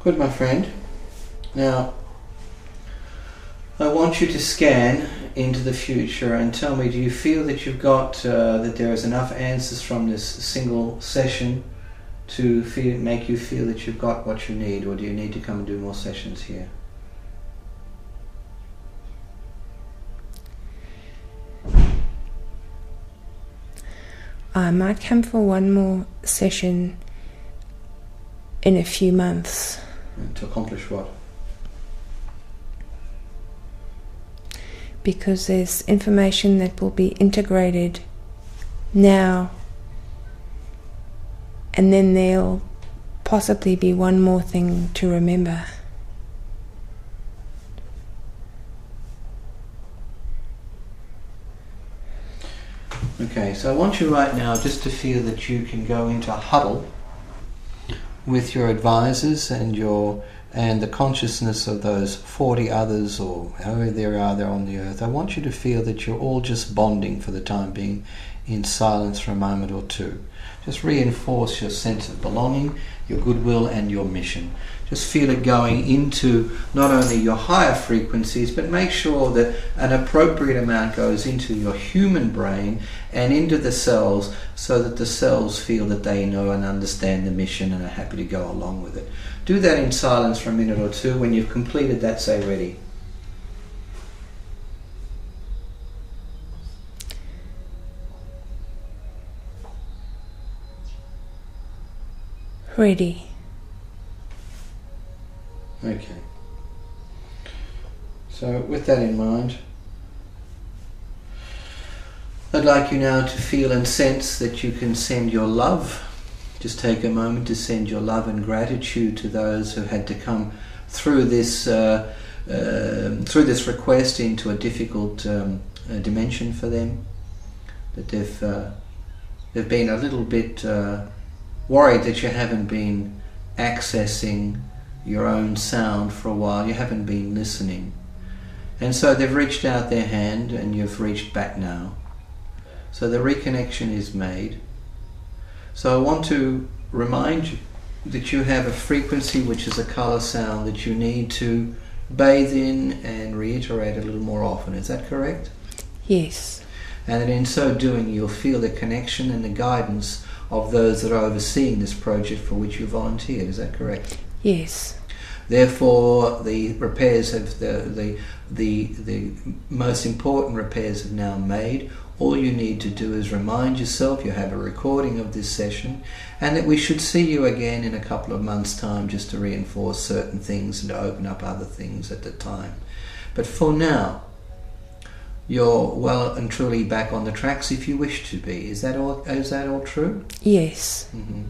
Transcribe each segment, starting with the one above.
Good, my friend. Now, I want you to scan into the future and tell me, do you feel that you've got, that there is enough answers from this single session to make you feel that you've got what you need, or do you need to come and do more sessions here? I might come for one more session in a few months. And to accomplish what? Because there's information that will be integrated now, and then there'll possibly be one more thing to remember. Okay, so I want you right now just to feel that you can go into a huddle with your advisors and the consciousness of those 40 others, or however there are there on the earth. I want you to feel that you're all just bonding for the time being in silence for a moment or two. Just reinforce your sense of belonging, your goodwill and your mission. Just feel it going into not only your higher frequencies, but make sure that an appropriate amount goes into your human brain and into the cells, so that the cells feel that they know and understand the mission and are happy to go along with it. Do that in silence for a minute or two. When you've completed that, say ready. Ready. Okay. So with that in mind, I'd like you now to feel and sense that you can send your love. Just take a moment to send your love and gratitude to those who had to come through this request into a difficult dimension for them. That they've been a little bit worried that you haven't been accessing your own sound for a while. You haven't been listening, and so they've reached out their hand and you've reached back now. So the reconnection is made. So I want to remind you that you have a frequency which is a color sound that you need to bathe in and reiterate a little more often. Is that correct? Yes. And that in so doing you'll feel the connection and the guidance of those that are overseeing this project for which you volunteered. Is that correct? Yes. Therefore, the repairs have the most important repairs have now made. All you need to do is remind yourself you have a recording of this session, and that we should see you again in a couple of months' time, just to reinforce certain things and to open up other things at the time. But for now, you're well and truly back on the tracks if you wish to be. Is that all true? Yes. Mm-hmm.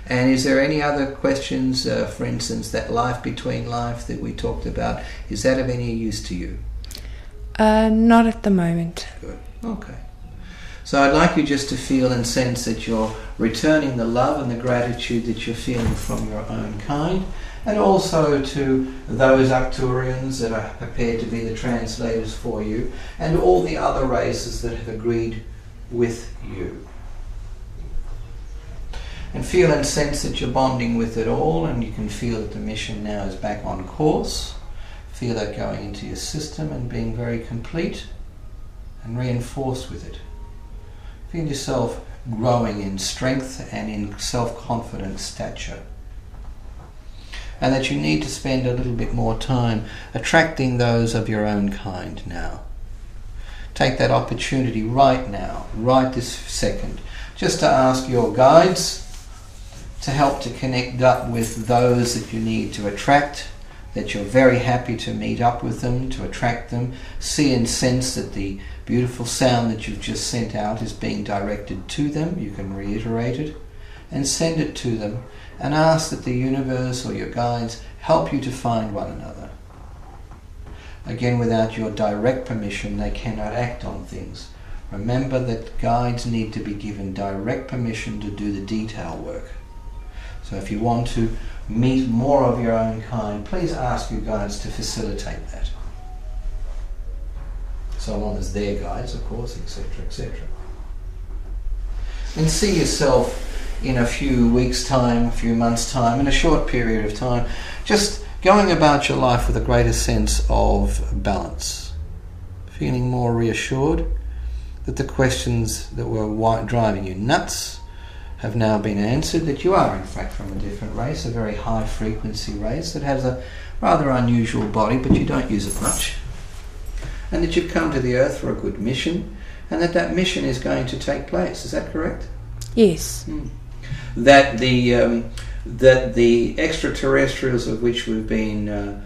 And is there any other questions, for instance, that life between life that we talked about, is that of any use to you? Not at the moment. Good. Okay. So I'd like you just to feel and sense that you're returning the love and the gratitude that you're feeling from your own kind, and also to those Arcturians that are prepared to be the translators for you, and all the other races that have agreed with you. And feel and sense that you're bonding with it all, and you can feel that the mission now is back on course. Feel that going into your system and being very complete and reinforced with it. Feel yourself growing in strength and in self-confident stature. And that you need to spend a little bit more time attracting those of your own kind now. Take that opportunity right now, right this second, just to ask your guides to help to connect up with those that you need to attract, that you're very happy to meet up with them, to attract them. See and sense that the beautiful sound that you've just sent out is being directed to them. You can reiterate it and send it to them, and ask that the universe or your guides help you to find one another. Again, without your direct permission, they cannot act on things. Remember that guides need to be given direct permission to do the detail work. So if you want to meet more of your own kind, please ask your guides to facilitate that. So long as they're guides, of course, etc., etc. And see yourself in a few weeks' time, a few months' time, in a short period of time, just going about your life with a greater sense of balance, feeling more reassured that the questions that were driving you nuts have now been answered, that you are in fact from a different race, a very high frequency race that has a rather unusual body, but you don't use it much, and that you've come to the earth for a good mission, and that mission is going to take place. Is that correct? Yes. That the extraterrestrials, of which we've been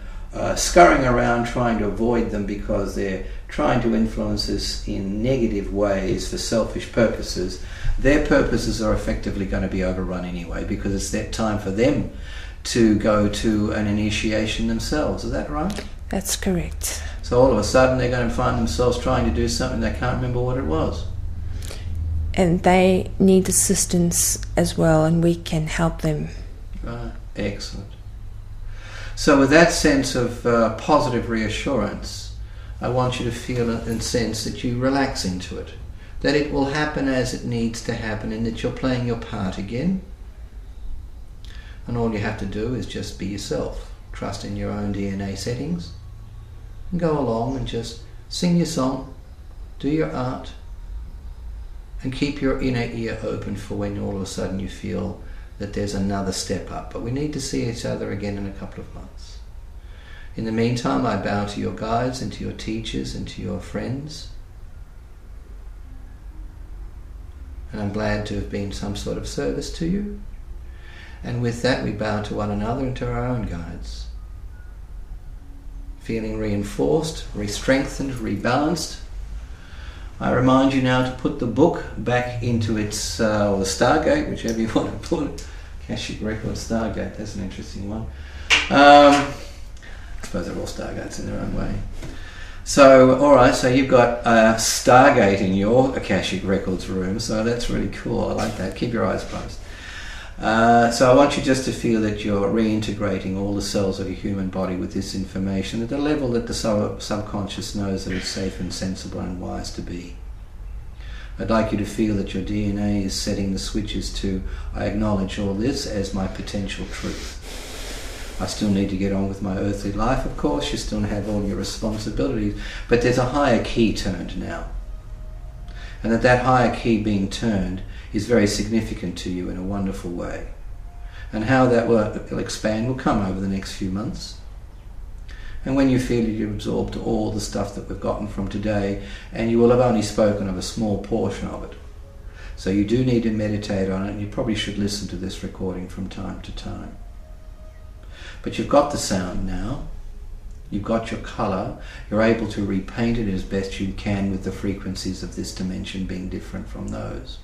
scurrying around trying to avoid them because they're trying to influence us in negative ways for selfish purposes, their purposes are effectively going to be overrun anyway, because it's that time for them to go to an initiation themselves. Is that right? That's correct. So all of a sudden they're going to find themselves trying to do something they can't remember what it was. And they need assistance as well, and we can help them. Right. Excellent. So with that sense of positive reassurance, I want you to feel and sense that you relax into it, that it will happen as it needs to happen, and that you're playing your part again. And all you have to do is just be yourself, trust in your own DNA settings, and go along and just sing your song, do your art, and keep your inner ear open for when all of a sudden you feel that there's another step up. But we need to see each other again in a couple of months. In the meantime, I bow to your guides and to your teachers and to your friends. And I'm glad to have been some sort of service to you. And with that, we bow to one another and to our own guides. Feeling reinforced, re-strengthened, rebalanced, I remind you now to put the book back into its, or the Stargate, whichever you want to put it. Akashic Record Stargate, that's an interesting one. I suppose they're all Stargates in their own way. So, alright, so you've got a Stargate in your Akashic Records room, so that's really cool. I like that. Keep your eyes closed. So I want you just to feel that you're reintegrating all the cells of your human body with this information at the level that the subconscious knows that it's safe and sensible and wise to be. I'd like you to feel that your DNA is setting the switches to, I acknowledge all this as my potential truth. I still need to get on with my earthly life, of course. You still have all your responsibilities, but there's a higher key turned now. And that higher key being turned is very significant to you in a wonderful way. And how that will expand will come over the next few months. And when you feel you've absorbed all the stuff that we've gotten from today, and you will have only spoken of a small portion of it. So you do need to meditate on it, and you probably should listen to this recording from time to time. But you've got the sound now, you've got your colour, you're able to repaint it as best you can with the frequencies of this dimension being different from those.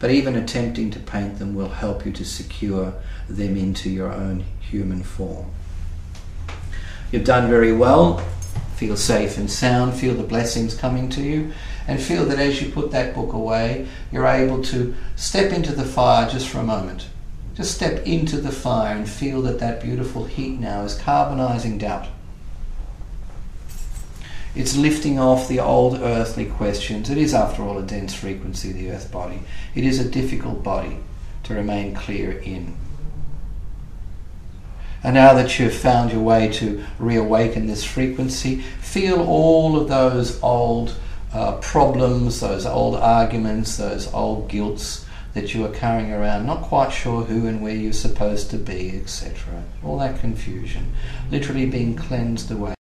But even attempting to paint them will help you to secure them into your own human form. You've done very well. Feel safe and sound, feel the blessings coming to you, and feel that as you put that book away, you're able to step into the fire just for a moment. Just step into the fire and feel that beautiful heat now is carbonizing doubt. It's lifting off the old earthly questions. It is, after all, a dense frequency, the earth body. It is a difficult body to remain clear in. And now that you've found your way to reawaken this frequency, feel all of those old problems, those old arguments, those old guilts that you are carrying around, not quite sure who and where you're supposed to be, etc. All that confusion, literally being cleansed away.